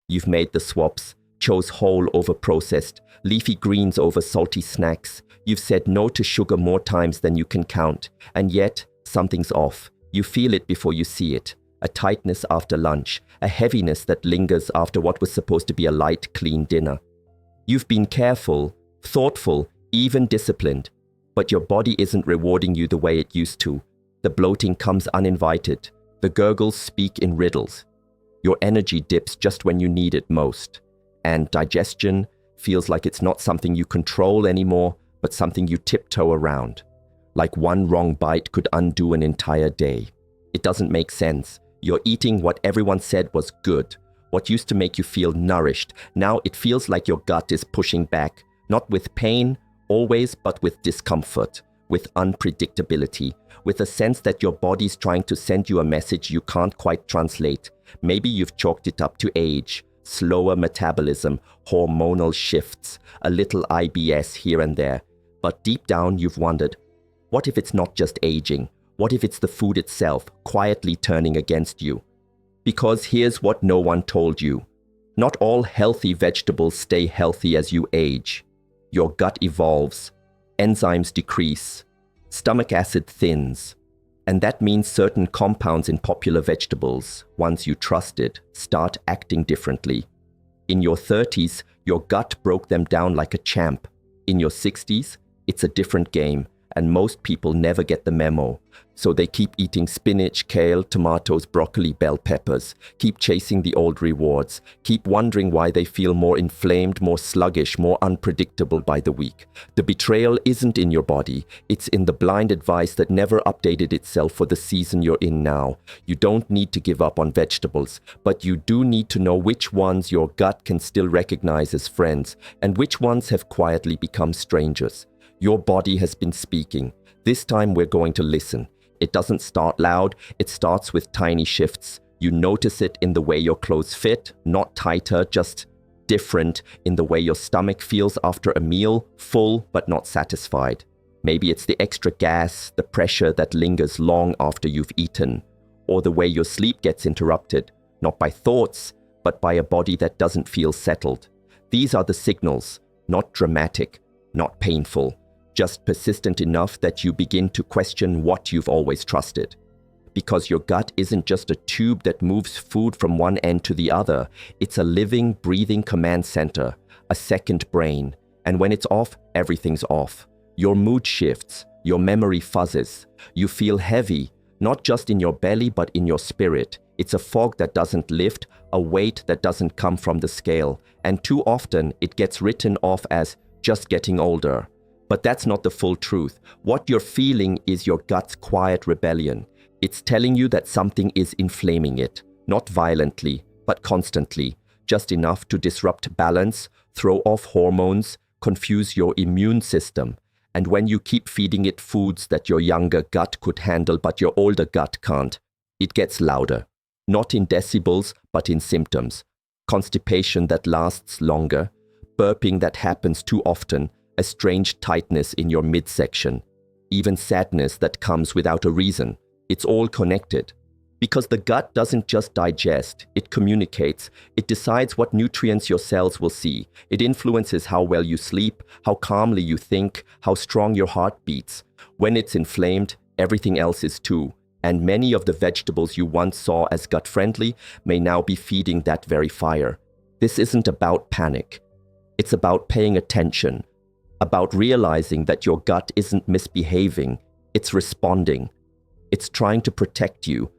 You've made the swaps, chose whole over processed, leafy greens over salty snacks. You've said no to sugar more times than you can count, and yet something's off. You feel it before you see it. A tightness after lunch, a heaviness that lingers after what was supposed to be a light, clean dinner. You've been careful, thoughtful, even disciplined, but your body isn't rewarding you the way it used to. The bloating comes uninvited. The gurgles speak in riddles. Your energy dips just when you need it most. And digestion feels like it's not something you control anymore, but something you tiptoe around. Like one wrong bite could undo an entire day. It doesn't make sense. You're eating what everyone said was good. What used to make you feel nourished, now it feels like your gut is pushing back, not with pain, always, but with discomfort, with unpredictability, with a sense that your body's trying to send you a message you can't quite translate. Maybe you've chalked it up to age, slower metabolism, hormonal shifts, a little IBS here and there. But deep down you've wondered, what if it's not just aging? What if it's the food itself quietly turning against you? Because here's what no one told you. Not all healthy vegetables stay healthy as you age. Your gut evolves, enzymes decrease, stomach acid thins, and that means certain compounds in popular vegetables, ones you trusted, start acting differently. In your 30s, your gut broke them down like a champ. In your 60s, it's a different game, and most people never get the memo. So they keep eating spinach, kale, tomatoes, broccoli, bell peppers, keep chasing the old rewards, keep wondering why they feel more inflamed, more sluggish, more unpredictable by the week. The betrayal isn't in your body, it's in the blind advice that never updated itself for the season you're in now. You don't need to give up on vegetables, but you do need to know which ones your gut can still recognize as friends, and which ones have quietly become strangers. Your body has been speaking. This time we're going to listen. It doesn't start loud, it starts with tiny shifts. You notice it in the way your clothes fit, not tighter, just different, in the way your stomach feels after a meal, full but not satisfied. Maybe it's the extra gas, the pressure that lingers long after you've eaten, or the way your sleep gets interrupted, not by thoughts, but by a body that doesn't feel settled. These are the signals, not dramatic, not painful, just persistent enough that you begin to question what you've always trusted. Because your gut isn't just a tube that moves food from one end to the other, it's a living, breathing command center, a second brain. And when it's off, everything's off. Your mood shifts, your memory fuzzes. You feel heavy, not just in your belly but in your spirit. It's a fog that doesn't lift, a weight that doesn't come from the scale. And too often it gets written off as just getting older. But that's not the full truth. What you're feeling is your gut's quiet rebellion. It's telling you that something is inflaming it, not violently, but constantly, just enough to disrupt balance, throw off hormones, confuse your immune system. And when you keep feeding it foods that your younger gut could handle but your older gut can't, it gets louder. Not in decibels, but in symptoms. Constipation that lasts longer, burping that happens too often, a strange tightness in your midsection, even sadness that comes without a reason. It's all connected. Because the gut doesn't just digest, it communicates. It decides what nutrients your cells will see. It influences how well you sleep, how calmly you think, how strong your heart beats. When it's inflamed, everything else is too. And many of the vegetables you once saw as gut-friendly may now be feeding that very fire. This isn't about panic. It's about paying attention. About realizing that your gut isn't misbehaving, it's responding. It's trying to protect you,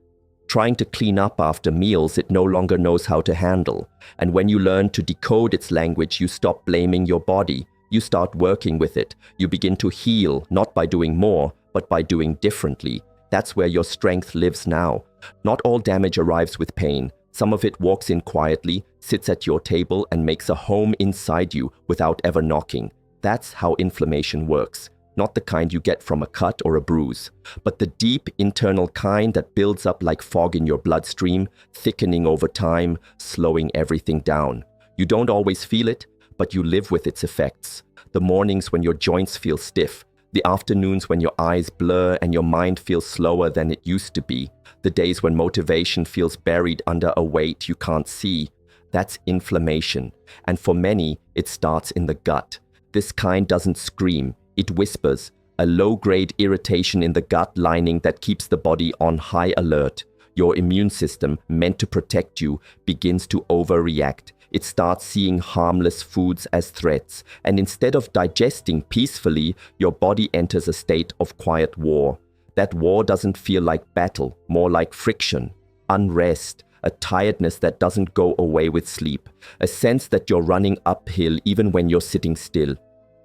trying to clean up after meals it no longer knows how to handle. And when you learn to decode its language, you stop blaming your body. You start working with it. You begin to heal, not by doing more, but by doing differently. That's where your strength lives now. Not all damage arrives with pain. Some of it walks in quietly, sits at your table, and makes a home inside you without ever knocking. That's how inflammation works. Not the kind you get from a cut or a bruise, but the deep internal kind that builds up like fog in your bloodstream, thickening over time, slowing everything down. You don't always feel it, but you live with its effects. The mornings when your joints feel stiff, the afternoons when your eyes blur and your mind feels slower than it used to be, the days when motivation feels buried under a weight you can't see. That's inflammation. And for many, it starts in the gut. This kind doesn't scream, it whispers, a low-grade irritation in the gut lining that keeps the body on high alert. Your immune system, meant to protect you, begins to overreact. It starts seeing harmless foods as threats, and instead of digesting peacefully, your body enters a state of quiet war. That war doesn't feel like battle, more like friction, unrest, a tiredness that doesn't go away with sleep, a sense that you're running uphill even when you're sitting still.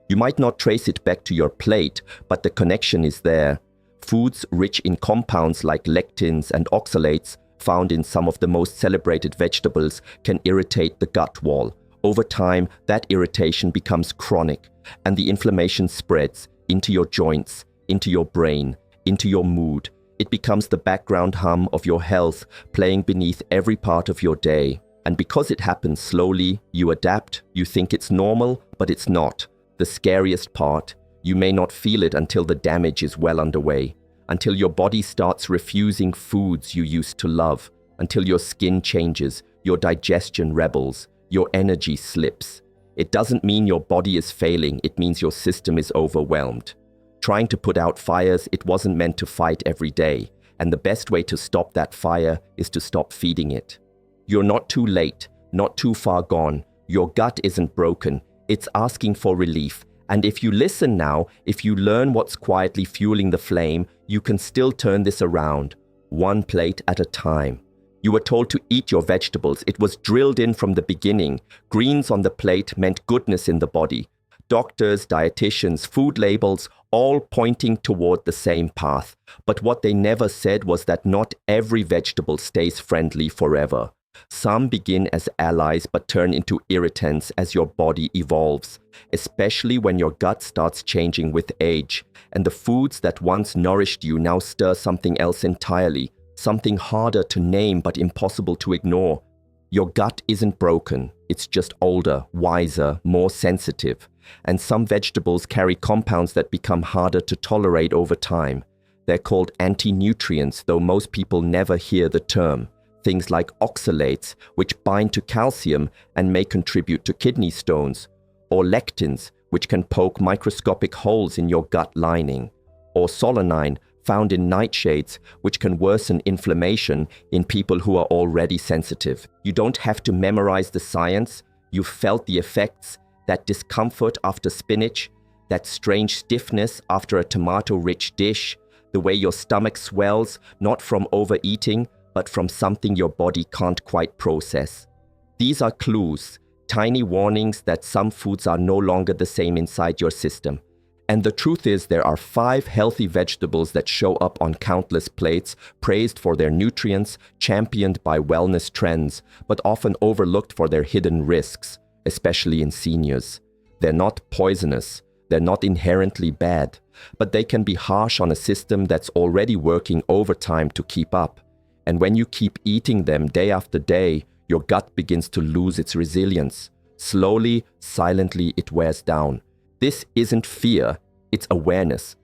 You might not trace it back to your plate, but the connection is there. Foods rich in compounds like lectins and oxalates, found in some of the most celebrated vegetables, can irritate the gut wall. Over time, that irritation becomes chronic, and the inflammation spreads into your joints, into your brain, into your mood. It becomes the background hum of your health, playing beneath every part of your day. And because it happens slowly, you adapt, you think it's normal, but it's not. The scariest part, you may not feel it until the damage is well underway, until your body starts refusing foods you used to love, until your skin changes, your digestion rebels, your energy slips. It doesn't mean your body is failing, it means your system is overwhelmed. Trying to put out fires it wasn't meant to fight every day, and the best way to stop that fire is to stop feeding it. You're not too late, not too far gone. Your gut isn't broken, it's asking for relief. And if you listen now, if you learn what's quietly fueling the flame, you can still turn this around, one plate at a time. You were told to eat your vegetables. It was drilled in from the beginning. Greens on the plate meant goodness in the body. Doctors, dietitians, food labels, all pointing toward the same path. But what they never said was that not every vegetable stays friendly forever. Some begin as allies but turn into irritants as your body evolves, especially when your gut starts changing with age, and the foods that once nourished you now stir something else entirely, something harder to name but impossible to ignore. Your gut isn't broken, it's just older, wiser, more sensitive. And some vegetables carry compounds that become harder to tolerate over time. They're called anti-nutrients, though most people never hear the term. Things like oxalates, which bind to calcium and may contribute to kidney stones, or lectins, which can poke microscopic holes in your gut lining, or solanine, found in nightshades, which can worsen inflammation in people who are already sensitive. You don't have to memorize the science. You've felt the effects, that discomfort after spinach, that strange stiffness after a tomato-rich dish, the way your stomach swells, not from overeating, but from something your body can't quite process. These are clues, tiny warnings that some foods are no longer the same inside your system. And the truth is, there are 5 healthy vegetables that show up on countless plates, praised for their nutrients, championed by wellness trends, but often overlooked for their hidden risks, especially in seniors. They're not poisonous, they're not inherently bad, but they can be harsh on a system that's already working overtime to keep up. And when you keep eating them day after day, your gut begins to lose its resilience. Slowly, silently, it wears down. This isn't fear, it's awareness.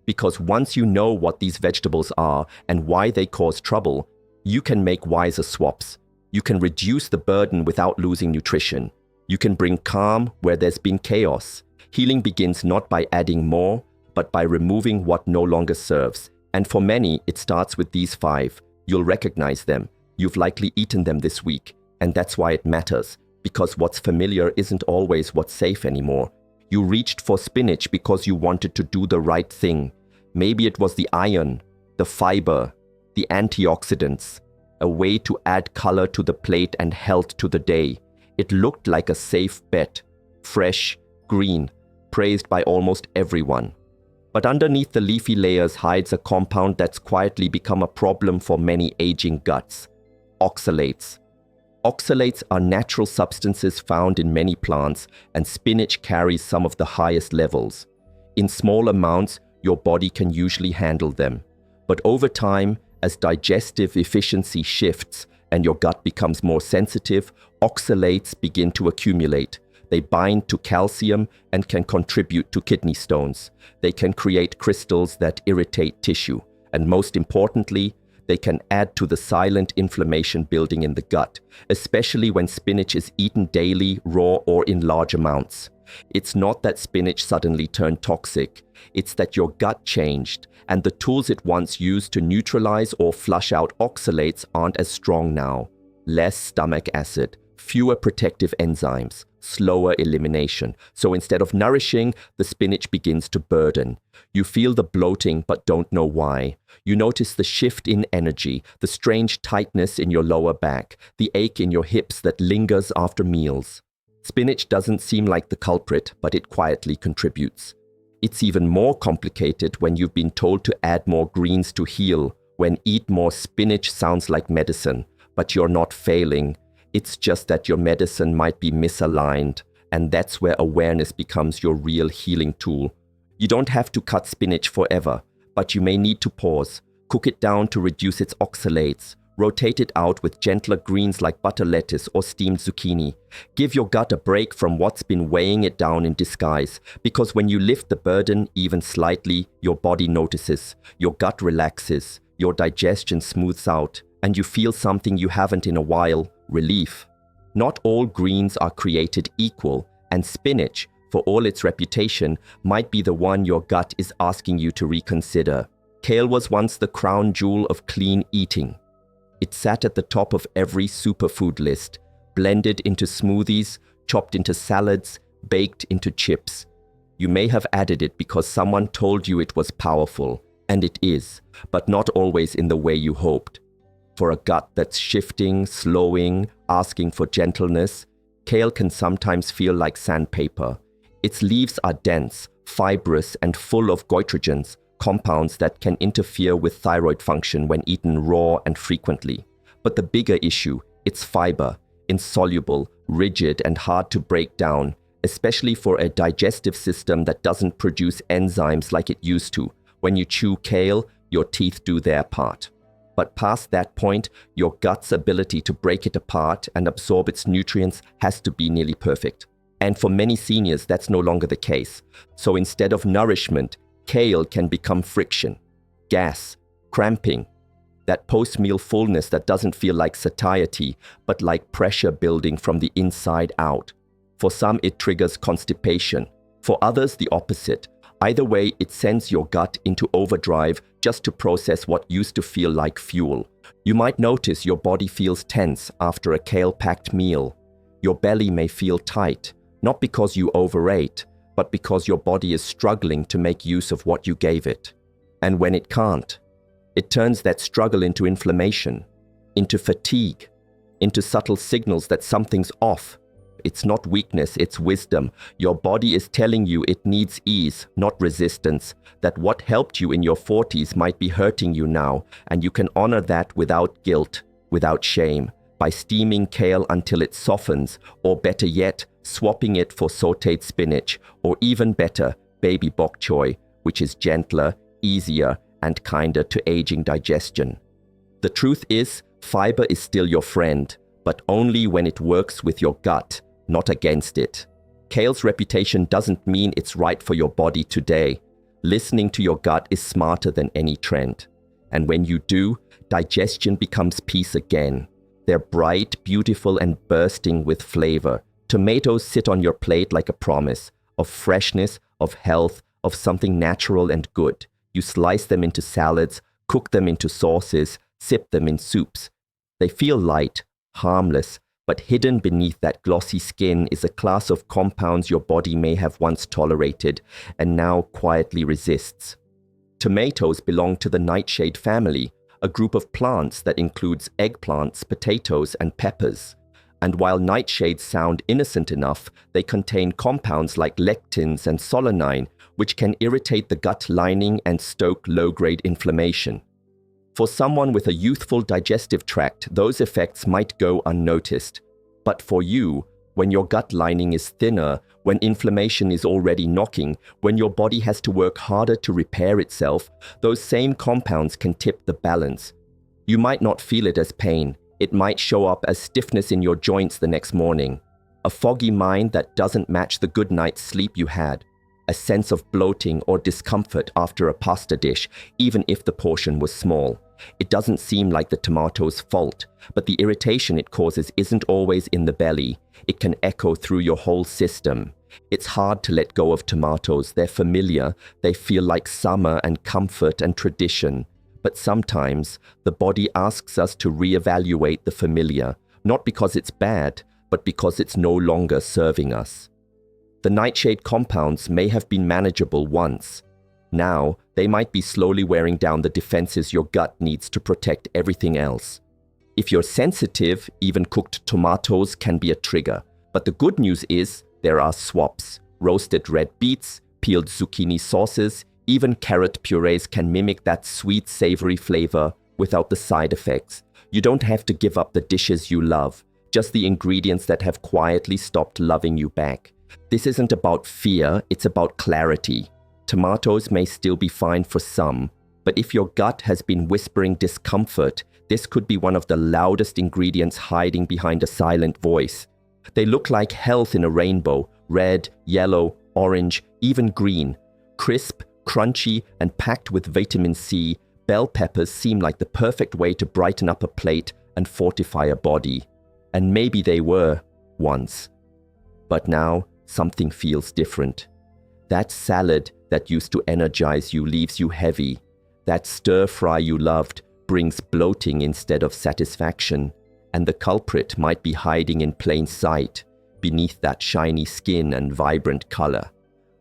Because once you know what these vegetables are and why they cause trouble, you can make wiser swaps. You can reduce the burden without losing nutrition. You can bring calm where there's been chaos. Healing begins not by adding more, but by removing what no longer serves. And for many, it starts with these 5. You'll recognize them. You've likely eaten them this week. And that's why it matters. Because what's familiar isn't always what's safe anymore. You reached for spinach because you wanted to do the right thing. Maybe it was the iron, the fiber, the antioxidants, a way to add color to the plate and health to the day. It looked like a safe bet, fresh, green, praised by almost everyone. But underneath the leafy layers hides a compound that's quietly become a problem for many aging guts: oxalates. Oxalates are natural substances found in many plants, and spinach carries some of the highest levels. In small amounts, your body can usually handle them. But over time, as digestive efficiency shifts and your gut becomes more sensitive, oxalates begin to accumulate. They bind to calcium and can contribute to kidney stones. They can create crystals that irritate tissue. And most importantly, they can add to the silent inflammation building in the gut, especially when spinach is eaten daily, raw, or in large amounts. It's not that spinach suddenly turned toxic, it's that your gut changed, and the tools it once used to neutralize or flush out oxalates aren't as strong now. Less stomach acid, fewer protective enzymes, slower elimination. So instead of nourishing, the spinach begins to burden. You feel the bloating but don't know why. You notice the shift in energy, the strange tightness in your lower back, the ache in your hips that lingers after meals. Spinach doesn't seem like the culprit, but it quietly contributes. It's even more complicated when you've been told to add more greens to heal, when eat more spinach sounds like medicine, but you're not failing. It's just that your medicine might be misaligned, and that's where awareness becomes your real healing tool. You don't have to cut spinach forever, but you may need to pause, cook it down to reduce its oxalates, rotate it out with gentler greens like butter lettuce or steamed zucchini. Give your gut a break from what's been weighing it down in disguise, because when you lift the burden even slightly, your body notices, your gut relaxes, your digestion smooths out, and you feel something you haven't in a while: relief. Not all greens are created equal, and spinach, for all its reputation, might be the one your gut is asking you to reconsider. Kale was once the crown jewel of clean eating. It sat at the top of every superfood list, blended into smoothies, chopped into salads, baked into chips. You may have added it because someone told you it was powerful, and it is, but not always in the way you hoped. For a gut that's shifting, slowing, asking for gentleness, kale can sometimes feel like sandpaper. Its leaves are dense, fibrous, and full of goitrogens, compounds that can interfere with thyroid function when eaten raw and frequently. But the bigger issue, its fiber, insoluble, rigid, and hard to break down, especially for a digestive system that doesn't produce enzymes like it used to. When you chew kale, your teeth do their part. But past that point, your gut's ability to break it apart and absorb its nutrients has to be nearly perfect. And for many seniors, that's no longer the case. So instead of nourishment, kale can become friction, gas, cramping, that post-meal fullness that doesn't feel like satiety, but like pressure building from the inside out. For some, it triggers constipation. For others, the opposite. Either way, it sends your gut into overdrive just to process what used to feel like fuel. You might notice your body feels tense after a kale-packed meal. Your belly may feel tight, not because you overate, but because your body is struggling to make use of what you gave it. And when it can't, it turns that struggle into inflammation, into fatigue, into subtle signals that something's off. It's not weakness, it's wisdom. Your body is telling you it needs ease, not resistance, that what helped you in your 40s might be hurting you now, and you can honor that without guilt, without shame, by steaming kale until it softens, or better yet, swapping it for sautéed spinach, or even better, baby bok choy, which is gentler, easier, and kinder to aging digestion. The truth is, fiber is still your friend, but only when it works with your gut, not against it. Kale's reputation doesn't mean it's right for your body today. Listening to your gut is smarter than any trend. And when you do, digestion becomes peace again. They're bright, beautiful, and bursting with flavor. Tomatoes sit on your plate like a promise of freshness, of health, of something natural and good. You slice them into salads, cook them into sauces, sip them in soups. They feel light, harmless, but hidden beneath that glossy skin is a class of compounds your body may have once tolerated and now quietly resists. Tomatoes belong to the nightshade family, a group of plants that includes eggplants, potatoes, and peppers. And while nightshades sound innocent enough, they contain compounds like lectins and solanine, which can irritate the gut lining and stoke low-grade inflammation. For someone with a youthful digestive tract, those effects might go unnoticed. But for you, when your gut lining is thinner, when inflammation is already knocking, when your body has to work harder to repair itself, those same compounds can tip the balance. You might not feel it as pain. It might show up as stiffness in your joints the next morning, a foggy mind that doesn't match the good night's sleep you had. a sense of bloating or discomfort after a pasta dish, even if the portion was small. It doesn't seem like the tomato's fault, but the irritation it causes isn't always in the belly. It can echo through your whole system. It's hard to let go of tomatoes. They're familiar. They feel like summer and comfort and tradition. But sometimes the body asks us to reevaluate the familiar, not because it's bad, but because it's no longer serving us. The nightshade compounds may have been manageable once. Now, they might be slowly wearing down the defenses your gut needs to protect everything else. If you're sensitive, even cooked tomatoes can be a trigger. But the good news is there are swaps. Roasted red beets, peeled zucchini sauces, even carrot purees can mimic that sweet, savory flavor without the side effects. You don't have to give up the dishes you love, just the ingredients that have quietly stopped loving you back. This isn't about fear, it's about clarity. Tomatoes may still be fine for some, but if your gut has been whispering discomfort, this could be one of the loudest ingredients hiding behind a silent voice. They look like health in a rainbow: red, yellow, orange, even green. Crisp, crunchy, and packed with vitamin C, bell peppers seem like the perfect way to brighten up a plate and fortify a body. And maybe they were once. But now, something feels different. That salad that used to energize you leaves you heavy. That stir-fry you loved brings bloating instead of satisfaction. And the culprit might be hiding in plain sight, beneath that shiny skin and vibrant color.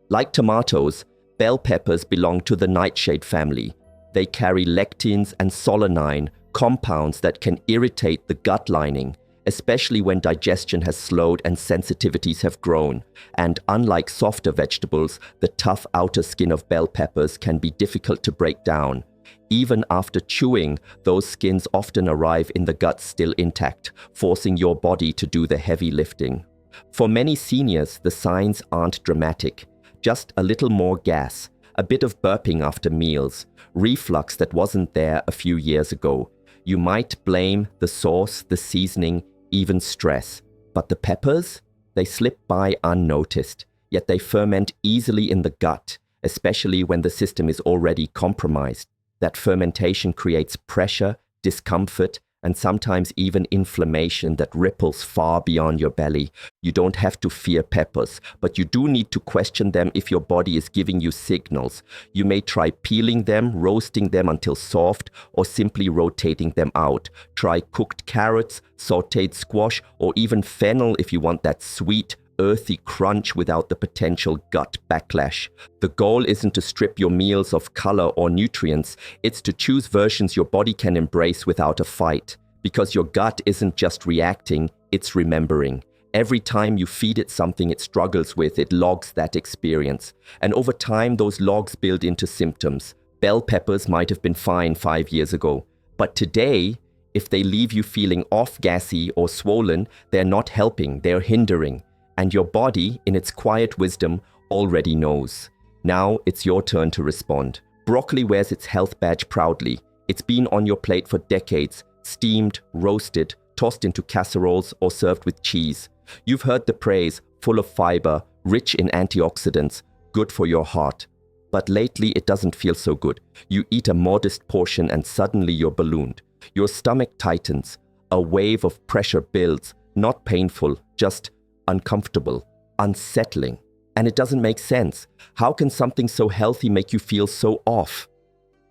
Like tomatoes, bell peppers belong to the nightshade family. They carry lectins and solanine, compounds that can irritate the gut lining, especially when digestion has slowed and sensitivities have grown. And unlike softer vegetables, the tough outer skin of bell peppers can be difficult to break down. Even after chewing, those skins often arrive in the gut still intact, forcing your body to do the heavy lifting. For many seniors, the signs aren't dramatic. Just a little more gas, a bit of burping after meals, reflux that wasn't there a few years ago. You might blame the sauce, the seasoning, even stress. But the peppers? They slip by unnoticed, yet they ferment easily in the gut, especially when the system is already compromised. That fermentation creates pressure, discomfort, and sometimes even inflammation that ripples far beyond your belly. You don't have to fear peppers, but you do need to question them if your body is giving you signals. You may try peeling them, roasting them until soft, or simply rotating them out. Try cooked carrots, sautéed squash, or even fennel if you want that sweet, earthy crunch without the potential gut backlash. The goal isn't to strip your meals of color or nutrients, it's to choose versions your body can embrace without a fight. Because your gut isn't just reacting, it's remembering. Every time you feed it something it struggles with, it logs that experience. And over time, those logs build into symptoms. Bell peppers might have been fine 5 years ago, but today, if they leave you feeling off, gassy, or swollen, they're not helping, they're hindering. And your body, in its quiet wisdom, already knows. Now it's your turn to respond. Broccoli wears its health badge proudly. It's been on your plate for decades, steamed, roasted, tossed into casseroles, or served with cheese. You've heard the praise: full of fiber, rich in antioxidants, good for your heart. But lately it doesn't feel so good. You eat a modest portion and suddenly you're ballooned. Your stomach tightens. A wave of pressure builds, not painful, just uncomfortable, unsettling. And it doesn't make sense. How can something so healthy make you feel so off?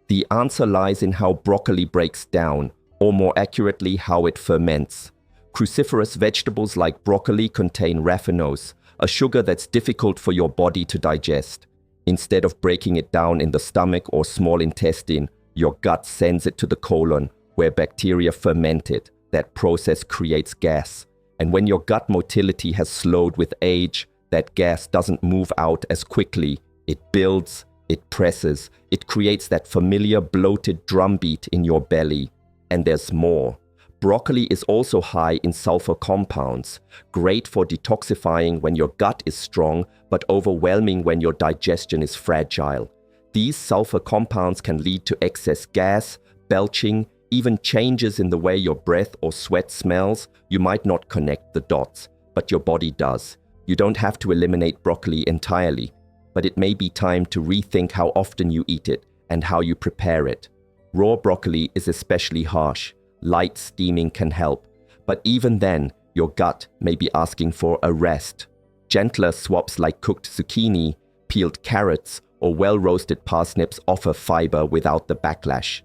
The answer lies in how broccoli breaks down, or more accurately, how it ferments. Cruciferous vegetables like broccoli contain raffinose, a sugar that's difficult for your body to digest. Instead of breaking it down in the stomach or small intestine, your gut sends it to the colon, where bacteria ferment it. That process creates gas. And when your gut motility has slowed with age, that gas doesn't move out as quickly. It builds, it presses, it creates that familiar bloated drumbeat in your belly. And there's more. Broccoli is also high in sulfur compounds, great for detoxifying when your gut is strong, but overwhelming when your digestion is fragile. These sulfur compounds can lead to excess gas, belching, even changes in the way your breath or sweat smells. You might not connect the dots, but your body does. You don't have to eliminate broccoli entirely. but it may be time to rethink how often you eat it and how you prepare it. Raw broccoli is especially harsh. Light steaming can help, but even then, your gut may be asking for a rest. Gentler swaps like cooked zucchini, peeled carrots, or well-roasted parsnips offer fiber without the backlash.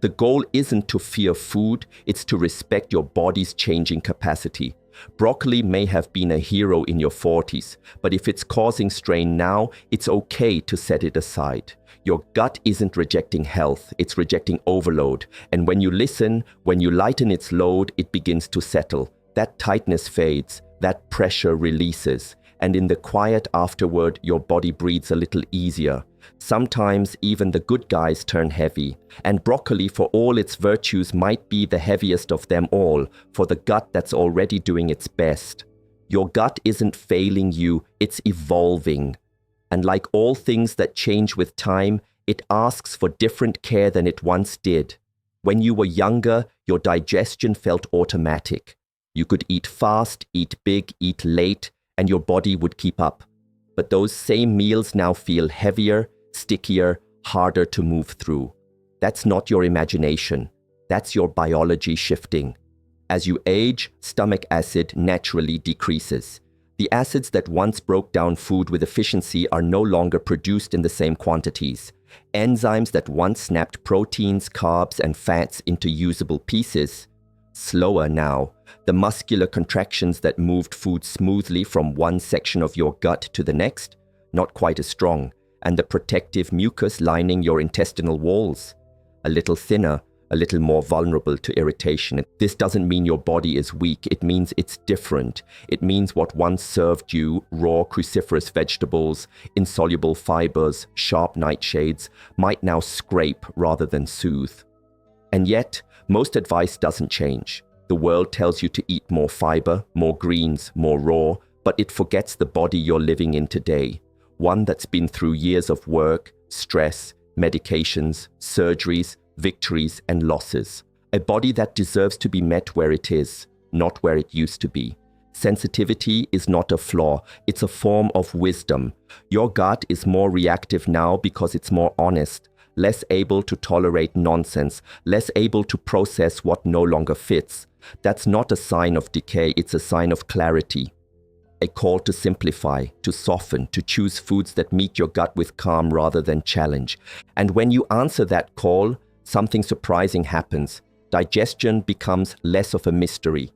The goal isn't to fear food, it's to respect your body's changing capacity. Broccoli may have been a hero in your 40s, but if it's causing strain now, it's okay to set it aside. Your gut isn't rejecting health, it's rejecting overload. And when you listen, when you lighten its load, it begins to settle. That tightness fades, that pressure releases. And in the quiet afterward, your body breathes a little easier. Sometimes even the good guys turn heavy, and broccoli, for all its virtues, might be the heaviest of them all, for the gut that's already doing its best. Your gut isn't failing you, it's evolving. And like all things that change with time, it asks for different care than it once did. When you were younger, your digestion felt automatic. You could eat fast, eat big, eat late, and your body would keep up. But those same meals now feel heavier, stickier, harder to move through. That's not your imagination. That's your biology shifting. As you age, stomach acid naturally decreases. The acids that once broke down food with efficiency are no longer produced in the same quantities. Enzymes that once snapped proteins, carbs, and fats into usable pieces, slower now. The muscular contractions that moved food smoothly from one section of your gut to the next, not quite as strong. And the protective mucus lining your intestinal walls, a little thinner, a little more vulnerable to irritation. This doesn't mean your body is weak, it means it's different. It means what once served you, raw cruciferous vegetables, insoluble fibers, sharp nightshades, might now scrape rather than soothe. And yet, most advice doesn't change. The world tells you to eat more fiber, more greens, more raw, but it forgets the body you're living in today. One that's been through years of work, stress, medications, surgeries, victories, and losses. A body that deserves to be met where it is, not where it used to be. Sensitivity is not a flaw, it's a form of wisdom. Your gut is more reactive now because it's more honest, less able to tolerate nonsense, less able to process what no longer fits. That's not a sign of decay, it's a sign of clarity. A call to simplify, to soften, to choose foods that meet your gut with calm rather than challenge. And when you answer that call, something surprising happens. Digestion becomes less of a mystery.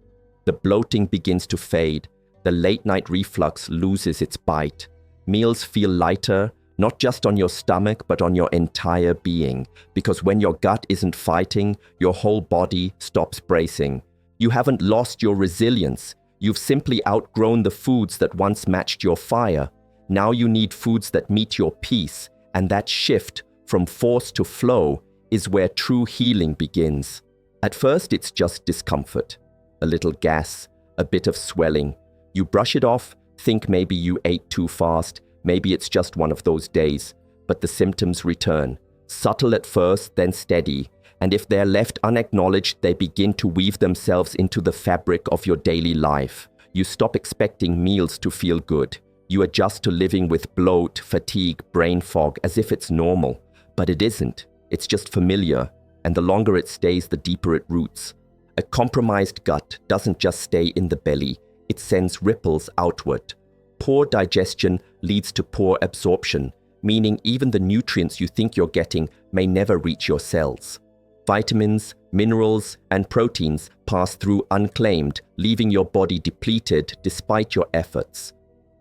The bloating begins to fade. The late-night reflux loses its bite. Meals feel lighter, not just on your stomach, but on your entire being. Because when your gut isn't fighting, your whole body stops bracing. You haven't lost your resilience. You've simply outgrown the foods that once matched your fire. Now you need foods that meet your peace, and that shift from force to flow is where true healing begins. At first, it's just discomfort. A little gas, a bit of swelling. You brush it off, think maybe you ate too fast, maybe it's just one of those days, but the symptoms return. Subtle at first, then steady. And if they're left unacknowledged, they begin to weave themselves into the fabric of your daily life. You stop expecting meals to feel good. You adjust to living with bloat, fatigue, brain fog, as if it's normal. But it isn't. It's just familiar. And the longer it stays, the deeper it roots. A compromised gut doesn't just stay in the belly. It sends ripples outward. Poor digestion leads to poor absorption, meaning even the nutrients you think you're getting may never reach your cells. Vitamins, minerals, and proteins pass through unclaimed, leaving your body depleted despite your efforts.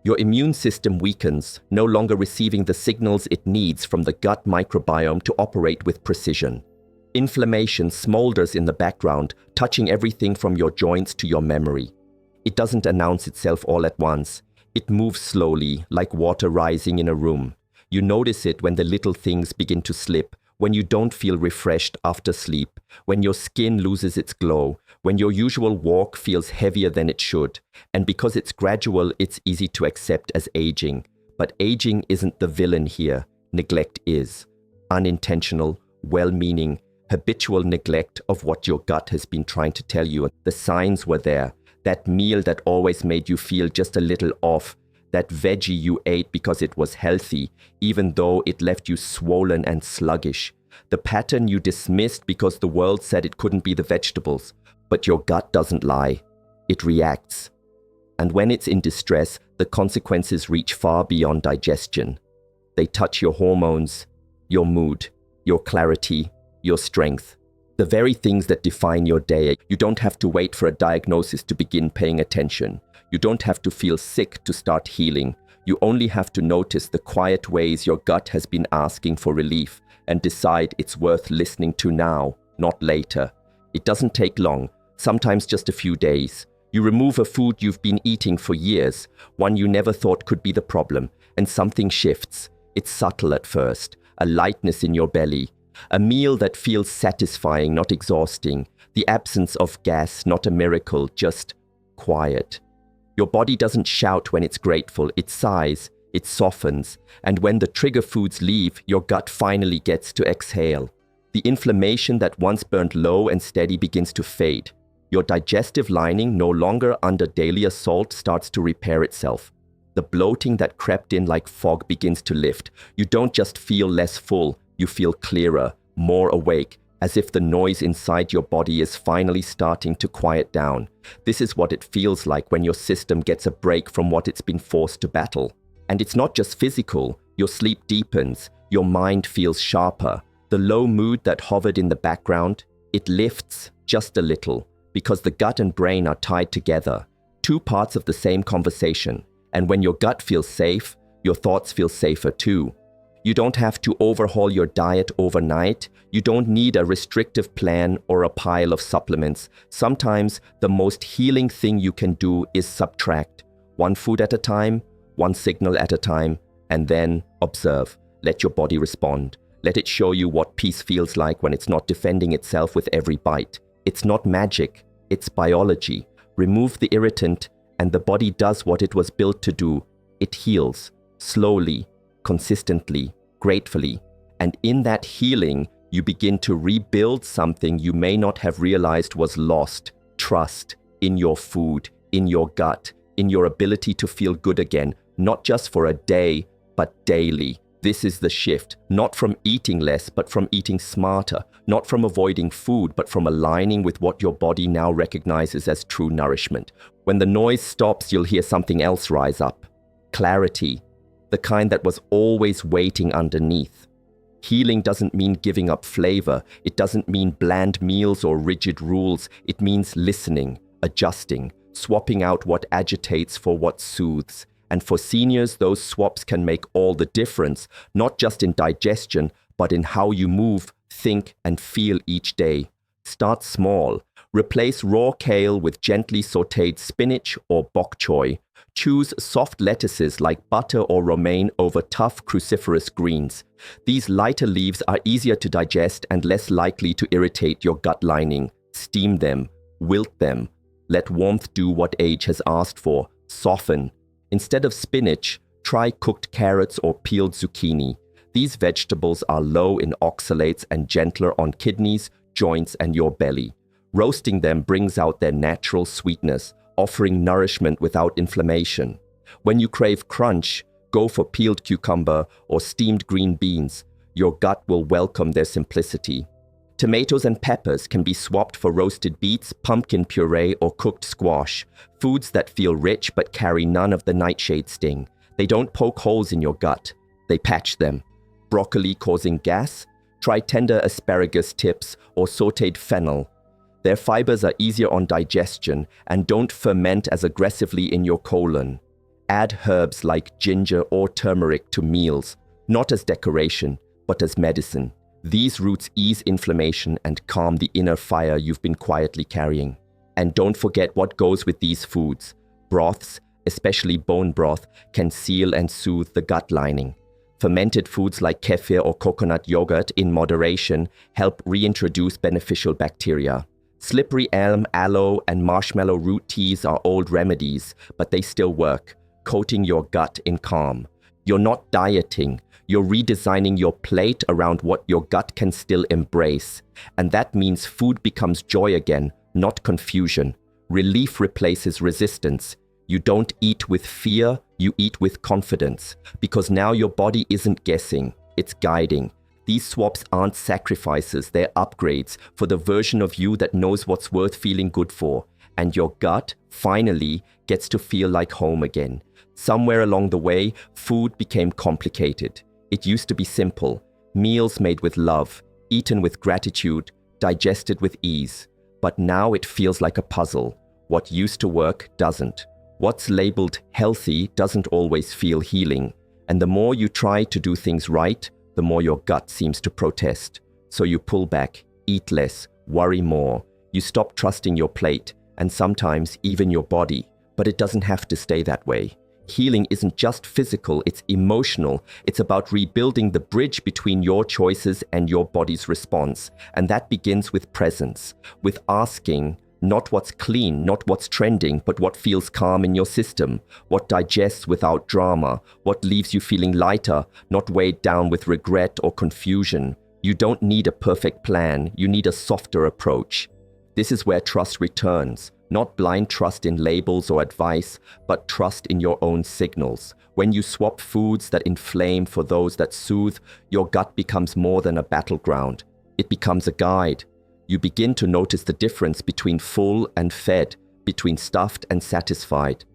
Your immune system weakens, no longer receiving the signals it needs from the gut microbiome to operate with precision. Inflammation smolders in the background, touching everything from your joints to your memory. It doesn't announce itself all at once. It moves slowly, like water rising in a room. You notice it when the little things begin to slip, when you don't feel refreshed after sleep, when your skin loses its glow, when your usual walk feels heavier than it should. And because it's gradual, it's easy to accept as aging. But aging isn't the villain here. Neglect is. Unintentional, well-meaning, habitual neglect of what your gut has been trying to tell you. The signs were there. That meal that always made you feel just a little off, that veggie you ate because it was healthy, even though it left you swollen and sluggish. The pattern you dismissed because the world said it couldn't be the vegetables. But your gut doesn't lie. It reacts. And when it's in distress, the consequences reach far beyond digestion. They touch your hormones, your mood, your clarity, your strength. The very things that define your day. You don't have to wait for a diagnosis to begin paying attention. You don't have to feel sick to start healing. You only have to notice the quiet ways your gut has been asking for relief and decide it's worth listening to now, not later. It doesn't take long, sometimes just a few days. You remove a food you've been eating for years, one you never thought could be the problem, and something shifts. It's subtle at first, a lightness in your belly, a meal that feels satisfying, not exhausting, the absence of gas, not a miracle, just quiet. Your body doesn't shout when it's grateful, it sighs, it softens, and when the trigger foods leave, your gut finally gets to exhale. The inflammation that once burned low and steady begins to fade. Your digestive lining, no longer under daily assault, starts to repair itself. The bloating that crept in like fog begins to lift. You don't just feel less full, you feel clearer, more awake, as if the noise inside your body is finally starting to quiet down. This is what it feels like when your system gets a break from what it's been forced to battle. And it's not just physical. Your sleep deepens, your mind feels sharper. The low mood that hovered in the background, it lifts just a little, because the gut and brain are tied together, two parts of the same conversation. And when your gut feels safe, your thoughts feel safer too. You don't have to overhaul your diet overnight. You don't need a restrictive plan or a pile of supplements. Sometimes the most healing thing you can do is subtract, one food at a time, one signal at a time, and then observe. Let your body respond. Let it show you what peace feels like when it's not defending itself with every bite. It's not magic, it's biology. Remove the irritant, and the body does what it was built to do. It heals, slowly, consistently, gratefully. And in that healing, you begin to rebuild something you may not have realized was lost. Trust in your food, in your gut, in your ability to feel good again, not just for a day, but daily. This is the shift, not from eating less, but from eating smarter, not from avoiding food, but from aligning with what your body now recognizes as true nourishment. When the noise stops, you'll hear something else rise up. Clarity, the kind that was always waiting underneath. Healing doesn't mean giving up flavor. It doesn't mean bland meals or rigid rules. It means listening, adjusting, swapping out what agitates for what soothes. And for seniors, those swaps can make all the difference, not just in digestion, but in how you move, think, and feel each day. Start small. Replace raw kale with gently sautéed spinach or bok choy. Choose soft lettuces like butter or romaine over tough cruciferous greens. These lighter leaves are easier to digest and less likely to irritate your gut lining. Steam them, wilt them. Let warmth do what age has asked for. Soften. Instead of spinach, try cooked carrots or peeled zucchini. These vegetables are low in oxalates and gentler on kidneys, joints, and your belly. Roasting them brings out their natural sweetness, offering nourishment without inflammation. When you crave crunch, go for peeled cucumber or steamed green beans. Your gut will welcome their simplicity. Tomatoes and peppers can be swapped for roasted beets, pumpkin puree, or cooked squash. Foods that feel rich but carry none of the nightshade sting. They don't poke holes in your gut. They patch them. Broccoli causing gas? Try tender asparagus tips or sautéed fennel. Their fibers are easier on digestion and don't ferment as aggressively in your colon. Add herbs like ginger or turmeric to meals, not as decoration, but as medicine. These roots ease inflammation and calm the inner fire you've been quietly carrying. And don't forget what goes with these foods. Broths, especially bone broth, can seal and soothe the gut lining. Fermented foods like kefir or coconut yogurt in moderation help reintroduce beneficial bacteria. Slippery elm, aloe, and marshmallow root teas are old remedies, but they still work, coating your gut in calm. You're not dieting. You're redesigning your plate around what your gut can still embrace. And that means food becomes joy again, not confusion. Relief replaces resistance. You don't eat with fear, you eat with confidence, because now your body isn't guessing, it's guiding. These swaps aren't sacrifices, they're upgrades for the version of you that knows what's worth feeling good for. And your gut, finally, gets to feel like home again. Somewhere along the way, food became complicated. It used to be simple. Meals made with love, eaten with gratitude, digested with ease. But now it feels like a puzzle. What used to work doesn't. What's labeled healthy doesn't always feel healing. And the more you try to do things right, the more your gut seems to protest. So you pull back, eat less, worry more. You stop trusting your plate, and sometimes even your body. But it doesn't have to stay that way. Healing isn't just physical, it's emotional. It's about rebuilding the bridge between your choices and your body's response. And that begins with presence, with asking, not what's clean, not what's trending, but what feels calm in your system, what digests without drama, what leaves you feeling lighter, not weighed down with regret or confusion. You don't need a perfect plan, you need a softer approach. This is where trust returns. Not blind trust in labels or advice, but trust in your own signals. When you swap foods that inflame for those that soothe, your gut becomes more than a battleground. It becomes a guide. You begin to notice the difference between full and fed, between stuffed and satisfied.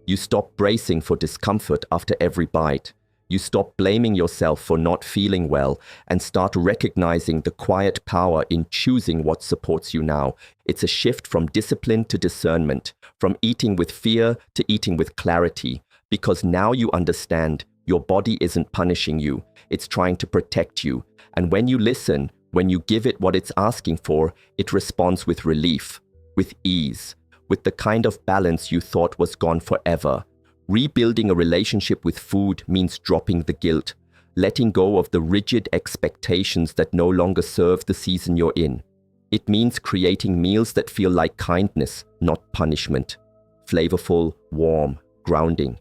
You stop bracing for discomfort after every bite. You stop blaming yourself for not feeling well and start recognizing the quiet power in choosing what supports you now. It's a shift from discipline to discernment, from eating with fear to eating with clarity, because now you understand your body isn't punishing you, it's trying to protect you. And when you listen, when you give it what it's asking for, it responds with relief, with ease, with the kind of balance you thought was gone forever. Rebuilding a relationship with food means dropping the guilt, letting go of the rigid expectations that no longer serve the season you're in. It means creating meals that feel like kindness, not punishment. Flavorful, warm, grounding.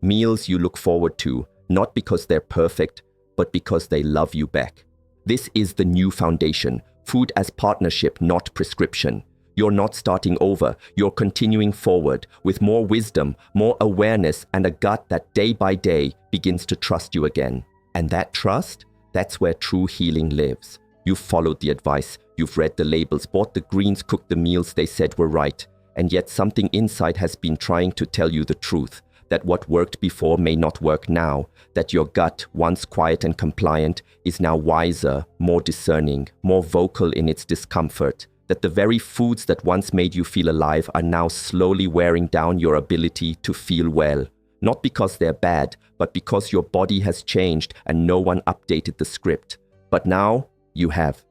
Meals you look forward to, not because they're perfect, but because they love you back. This is the new foundation, food as partnership, not prescription. You're not starting over, you're continuing forward with more wisdom, more awareness, and a gut that day by day begins to trust you again. And that trust, that's where true healing lives. You've followed the advice, you've read the labels, bought the greens, cooked the meals they said were right, and yet something inside has been trying to tell you the truth, that what worked before may not work now, that your gut, once quiet and compliant, is now wiser, more discerning, more vocal in its discomfort. That the very foods that once made you feel alive are now slowly wearing down your ability to feel well. Not because they're bad, but because your body has changed and no one updated the script. But now, you have.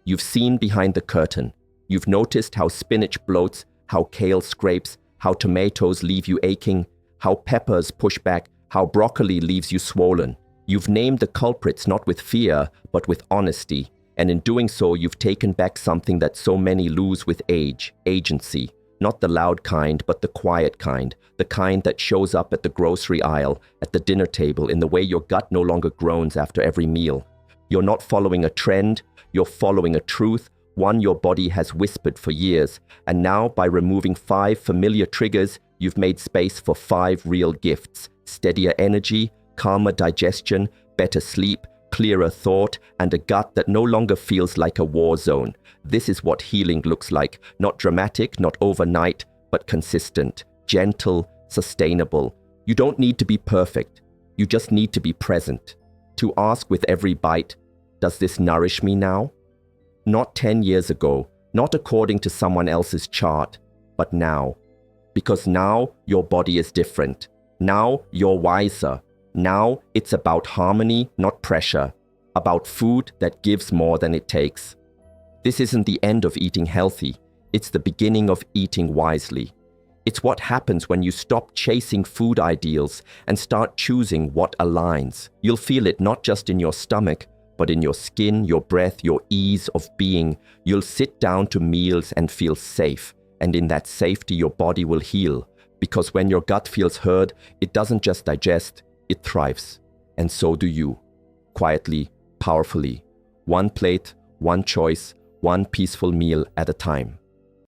You've seen behind the curtain. You've noticed how spinach bloats, how kale scrapes, how tomatoes leave you aching, how peppers push back, how broccoli leaves you swollen. You've named the culprits not with fear, but with honesty. And in doing so, you've taken back something that so many lose with age, agency. Not the loud kind, but the quiet kind. The kind that shows up at the grocery aisle, at the dinner table, in the way your gut no longer groans after every meal. You're not following a trend, you're following a truth, one your body has whispered for years. And now, by removing 5 familiar triggers, you've made space for 5 real gifts. Steadier energy, calmer digestion, better sleep, clearer thought, and a gut that no longer feels like a war zone. This is what healing looks like. Not dramatic, not overnight, but consistent, gentle, sustainable. You don't need to be perfect. You just need to be present. To ask with every bite, does this nourish me now? Not 10 years ago, not according to someone else's chart, but now. Because now your body is different. Now you're wiser. Now it's about harmony, not pressure. About food that gives more than it takes. This isn't the end of eating healthy. It's the beginning of eating wisely. It's what happens when you stop chasing food ideals and start choosing what aligns. You'll feel it not just in your stomach, but in your skin, your breath, your ease of being. You'll sit down to meals and feel safe. And in that safety, your body will heal. Because when your gut feels heard, it doesn't just digest, it thrives. And so do you. Quietly, powerfully. One plate, one choice, one peaceful meal at a time.